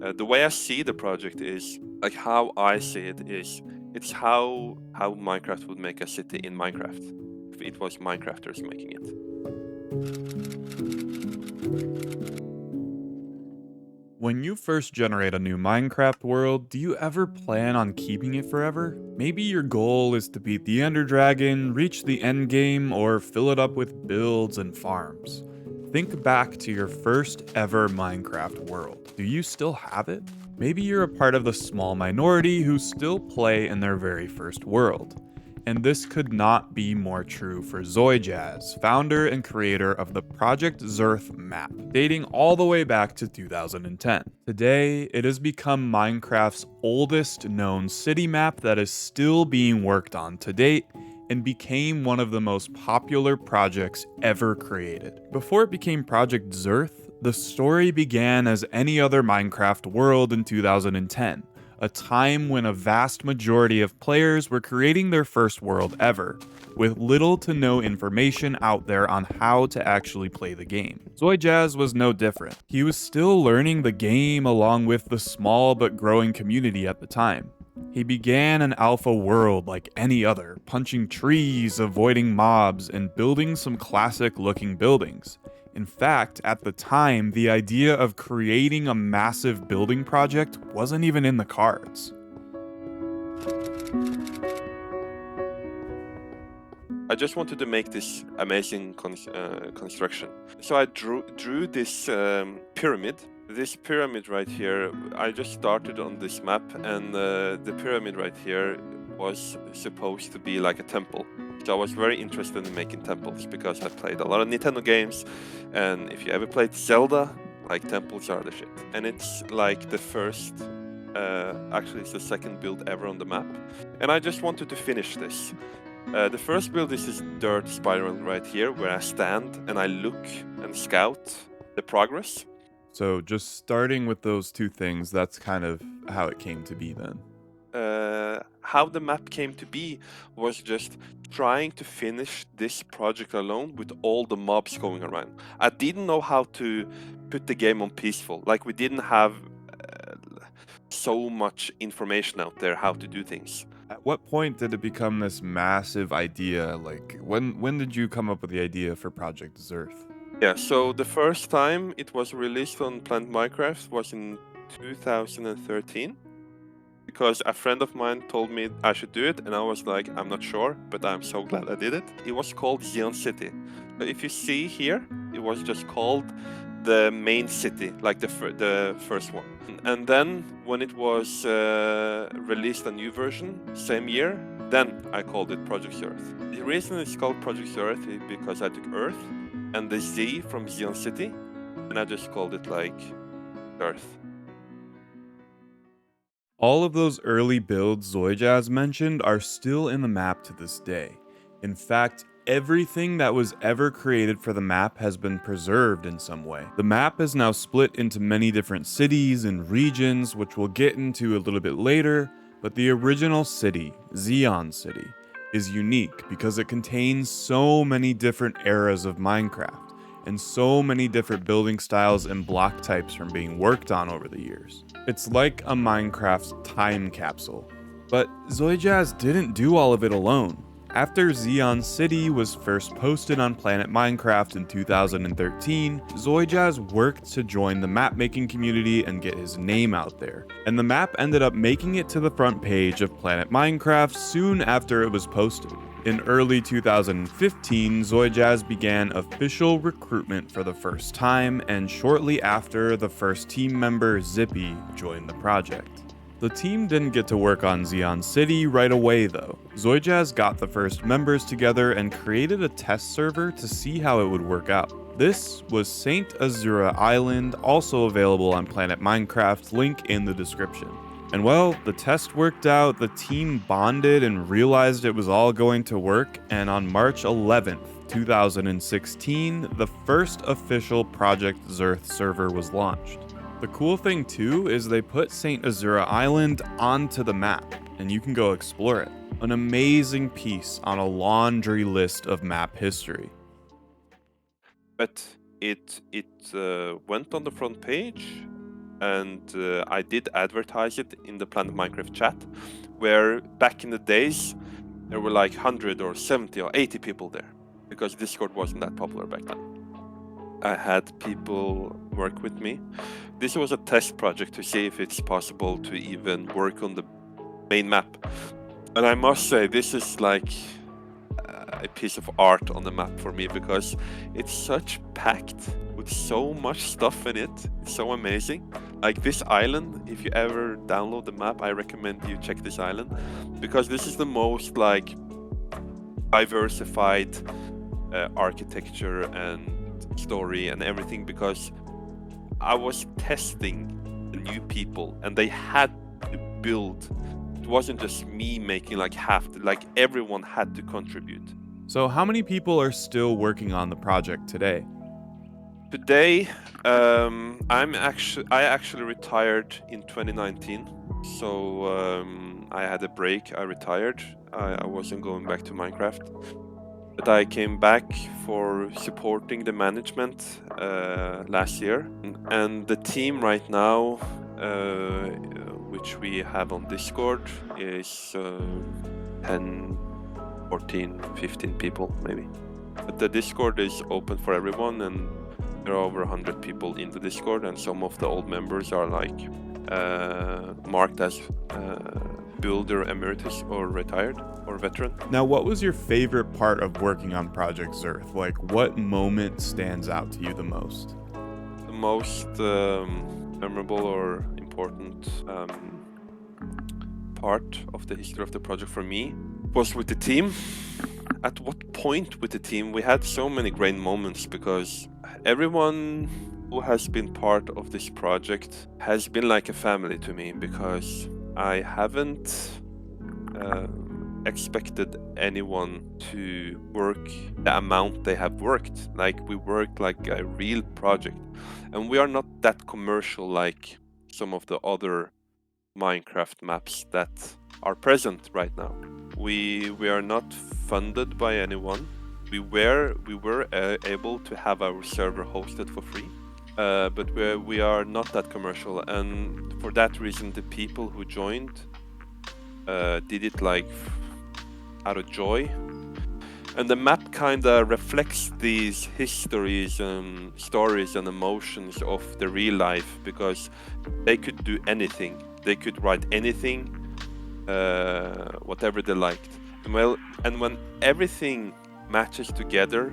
The way I see the project is, like how I see it is, it's how Minecraft would make a city in Minecraft if it was Minecrafters making it. When you first generate a new Minecraft world, do you ever plan on keeping it forever? Maybe your goal is to beat the Ender Dragon, reach the end game, or fill it up with builds and farms. Think back to your first ever Minecraft world. Do you still have it? Maybe you're a part of the small minority who still play in their very first world. And this could not be more true for Xoyjaz, founder and creator of the Project Zearth map, dating all the way back to 2010. Today, it has become Minecraft's oldest known city map that is still being worked on to date and became one of the most popular projects ever created. Before it became Project Zearth, the story began as any other Minecraft world in 2010, a time when a vast majority of players were creating their first world ever, with little to no information out there on how to actually play the game. Xoyjaz was no different. He was still learning the game along with the small but growing community at the time. He began an alpha world like any other, punching trees, avoiding mobs, and building some classic looking buildings. In fact, at the time, the idea of creating a massive building project wasn't even in the cards. I just wanted to make this amazing construction. So I drew this pyramid. This pyramid right here, I just started on this map, and the pyramid right here was supposed to be like a temple. So I was very interested in making temples because I played a lot of Nintendo games, and if you ever played Zelda, like temples are the shit. And it's like the first, actually it's the second build ever on the map. And I just wanted to finish this. The first build is this dirt spiral right here where I stand and I look and scout the progress. So, just starting with those two things, that's kind of how it came to be then. How the map came to be was just trying to finish this project alone with all the mobs going around. I didn't know how to put the game on peaceful. Like, we didn't have so much information out there how to do things. At what point did it become this massive idea? Like, when did you come up with the idea for Project Zearth? Yeah, so the first time it was released on Planet Minecraft was in 2013, because a friend of mine told me I should do it, and I was like, I'm not sure, but I'm so glad I did it. It was called Zeon City. So if you see here, it was just called the main city, like the first one. And then when it was released a new version, same year, then I called it Project Zearth. The reason it's called Project Zearth is because I took Earth and the Z from Zeon City, and I just called it like Earth. All of those early builds Xoyjaz mentioned are still in the map to this day. In fact, everything that was ever created for the map has been preserved in some way. The map is now split into many different cities and regions, which we'll get into a little bit later, but the original city, Zeon City, is unique because it contains so many different eras of Minecraft and so many different building styles and block types from being worked on over the years. It's like a Minecraft's time capsule. But Xoyjaz didn't do all of it alone. After Zeon City was first posted on Planet Minecraft in 2013, Xoyjaz worked to join the map-making community and get his name out there, and the map ended up making it to the front page of Planet Minecraft soon after it was posted. In early 2015, Xoyjaz began official recruitment for the first time, and shortly after, the first team member, Zippy, joined the project. The team didn't get to work on Zeon City right away though. Xoyjaz got the first members together and created a test server to see how it would work out. This was Saint Azura Island, also available on Planet Minecraft, link in the description. And well, the test worked out, the team bonded and realized it was all going to work, and on March 11th, 2016, the first official Project Zearth server was launched. The cool thing too is they put Saint Azura Island onto the map, and you can go explore it. An amazing piece on a laundry list of map history. But it went on the front page and I did advertise it in the Planet Minecraft chat, where back in the days there were like 100 or 70 or 80 people there, because Discord wasn't that popular back then. I had people work with me. This was a test project to see if it's possible to even work on the main map. And I must say, this is like a piece of art on the map for me, because it's such packed with so much stuff in it. It's so amazing. Like this island, if you ever download the map, I recommend you check this island, because this is the most like diversified architecture and story and everything, because I was testing the new people and they had to build. It wasn't just me making like like everyone had to contribute. So, how many people are still working on the project today? Today, I actually retired in 2019. So I had a break. I retired. I wasn't going back to Minecraft, but I came back for supporting the management last year. And the team right now, which we have on Discord, is 10, 14, 15 people maybe. But the Discord is open for everyone, and there are over 100 people in the Discord, and some of the old members are like marked as builder emeritus or retired or veteran. Now, what was your favorite part of working on Project Zearth? Like, what moment stands out to you the most? The most memorable or important part of the history of the project for me was with the team. At what point with the team? We had so many great moments, because everyone who has been part of this project has been like a family to me, because I haven't expected anyone to work the amount they have worked. Like, we worked like a real project, and we are not that commercial like some of the other Minecraft maps that are present right now. We are not funded by anyone. We were able to have our server hosted for free, but we are not that commercial, and for that reason, the people who joined did it like out of joy. And the map kind of reflects these histories and stories and emotions of the real life, because they could do anything. They could write anything, whatever they liked. And when everything matches together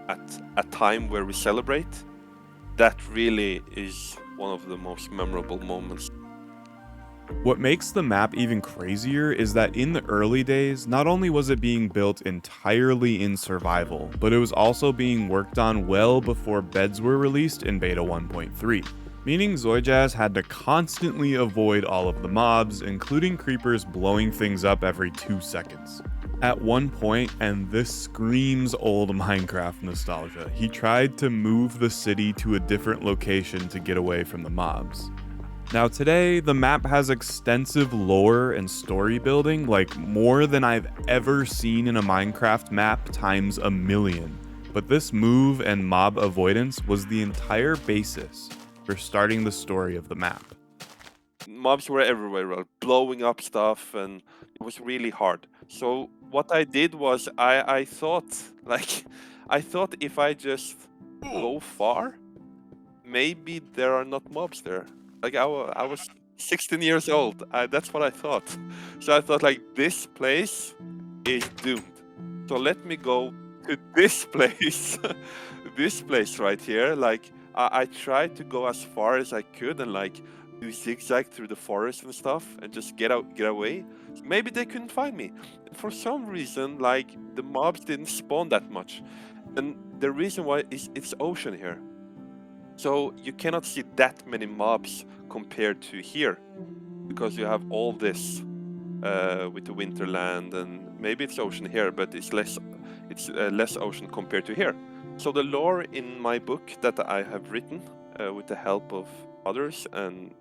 at a time where we celebrate, that really is one of the most memorable moments. What makes the map even crazier is that in the early days, not only was it being built entirely in survival, but it was also being worked on well before beds were released in Beta 1.3. Meaning Xoyjaz had to constantly avoid all of the mobs, including creepers blowing things up every 2 seconds. At one point, and this screams old Minecraft nostalgia, he tried to move the city to a different location to get away from the mobs. Now today, the map has extensive lore and story building, like more than I've ever seen in a Minecraft map times a million. But this move and mob avoidance was the entire basis for starting the story of the map. Mobs were everywhere, blowing up stuff, and it was really hard. So what I did was I thought if I just go far, maybe there are not mobs there. Like I was 16 years old. That's what I thought. So I thought, like, this place is doomed. So let me go to this place, this place right here. Like I tried to go as far as I could and like do zigzag through the forest and stuff and just get away. Maybe they couldn't find me. For some reason, like the mobs didn't spawn that much, and the reason why is it's ocean here. So you cannot see that many mobs compared to here, because you have all this with the winterland, and maybe it's ocean here, but it's less ocean compared to here. So the lore in my book that I have written with the help of others and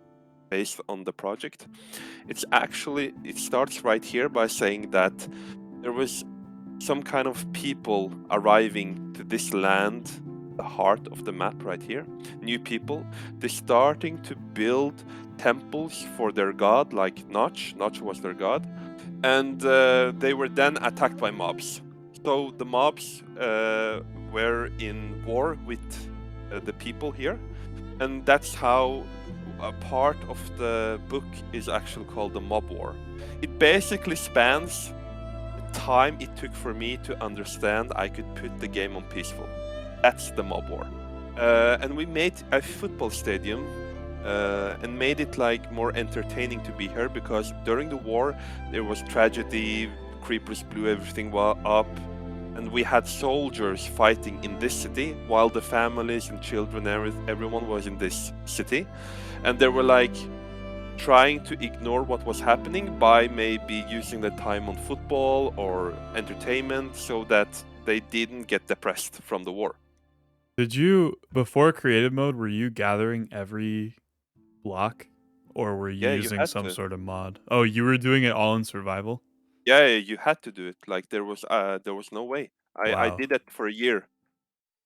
based on the project, it starts right here by saying that there was some kind of people arriving to this land the heart of the map right here. New people, they're starting to build temples for their god, like Notch. Notch was their god. And they were then attacked by mobs. So the mobs were in war with the people here. And that's how a part of the book is actually called the Mob War. It basically spans the time it took for me to understand I could put the game on peaceful. That's the Mob War. And we made a football stadium and made it like more entertaining to be here, because during the war there was tragedy, creepers blew everything up, and we had soldiers fighting in this city while the families and children, everyone was in this city, and they were like trying to ignore what was happening by maybe using the time on football or entertainment so that they didn't get depressed from the war. Did you, before creative mode, were you gathering every block, or were you Yeah, you using had some to. sort of mod? Oh, you were doing it all in survival? Yeah, you had to do it. Like there was no way. I Wow. did that for a year.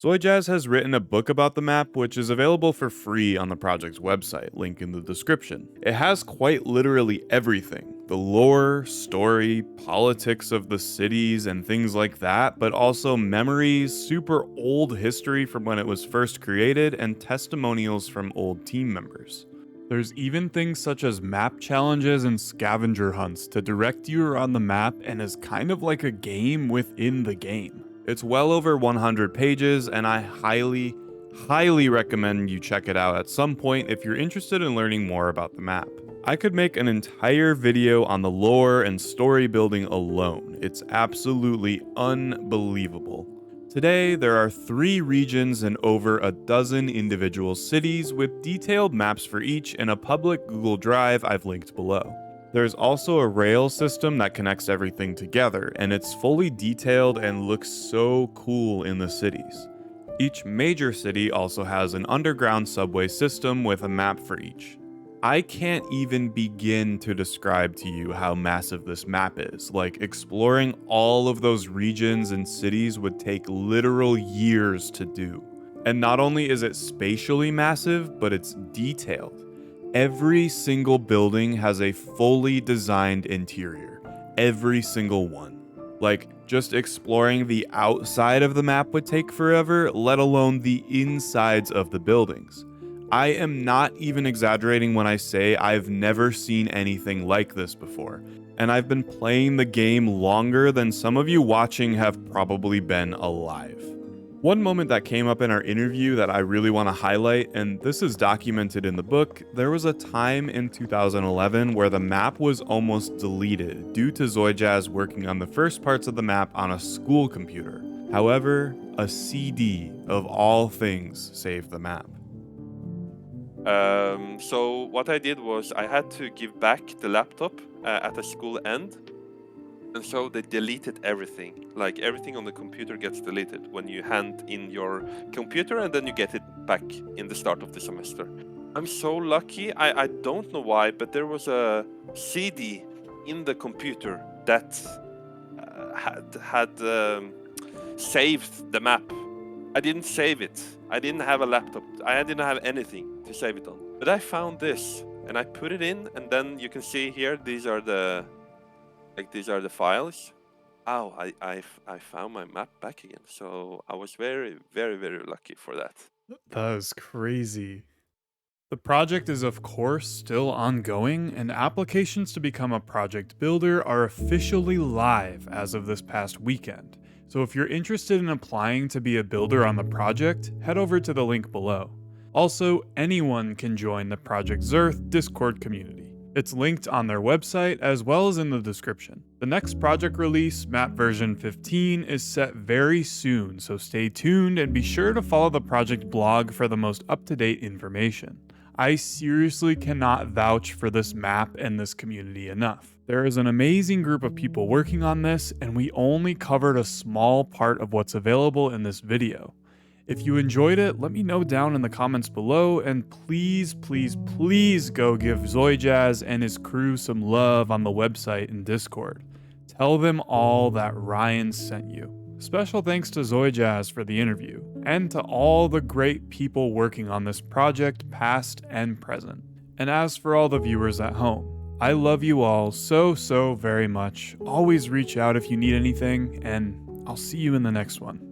Xoyjaz has written a book about the map, which is available for free on the project's website, link in the description. It has quite literally everything: the lore, story, politics of the cities, and things like that, but also memories, super old history from when it was first created, and testimonials from old team members. There's even things such as map challenges and scavenger hunts to direct you around the map, and is kind of like a game within the game. It's well over 100 pages, and I highly recommend you check it out at some point if you're interested in learning more about the map. I could make an entire video on the lore and story building alone. It's absolutely unbelievable. Today, there are 3 regions and over a dozen individual cities with detailed maps for each in a public Google Drive I've linked below. There's also a rail system that connects everything together, and it's fully detailed and looks so cool in the cities. Each major city also has an underground subway system with a map for each. I can't even begin to describe to you how massive this map is. Like, exploring all of those regions and cities would take literal years to do. And not only is it spatially massive, but it's detailed. Every single building has a fully designed interior. Every single one. Like, just exploring the outside of the map would take forever, let alone the insides of the buildings. I am not even exaggerating when I say I've never seen anything like this before, and I've been playing the game longer than some of you watching have probably been alive. One moment that came up in our interview that I really want to highlight, and this is documented in the book, there was a time in 2011 where the map was almost deleted due to Xoyjaz working on the first parts of the map on a school computer. However, a CD of all things saved the map. So what I did was I had to give back the laptop at the school end, and so they deleted everything. Like everything on the computer gets deleted when you hand in your computer, and then you get it back in the start of the semester. I'm so lucky. I don't know why, but there was a CD in the computer that had saved the map. I didn't save it. I didn't have a laptop. I didn't have anything to save it on. But I found this and I put it in, and then you can see here, these are the files. Oh, I found my map back again. So I was very lucky for that. That is crazy. The project is, of course, still ongoing, and applications to become a project builder are officially live as of this past weekend. So if you're interested in applying to be a builder on the project, head over to the link below. Also, anyone can join the Project Zearth Discord community. It's linked on their website as well as in the description. The next project release, map version 15, is set very soon, so stay tuned and be sure to follow the project blog for the most up-to-date information. I seriously cannot vouch for this map and this community enough. There is an amazing group of people working on this, and we only covered a small part of what's available in this video. If you enjoyed it, let me know down in the comments below, and please go give Xoyjaz and his crew some love on the website and Discord. Tell them all that Ryan sent you. Special thanks to Xoyjaz for the interview. and to all the great people working on this project, past and present. And as for all the viewers at home, I love you all so very much. Always reach out if you need anything, and I'll see you in the next one.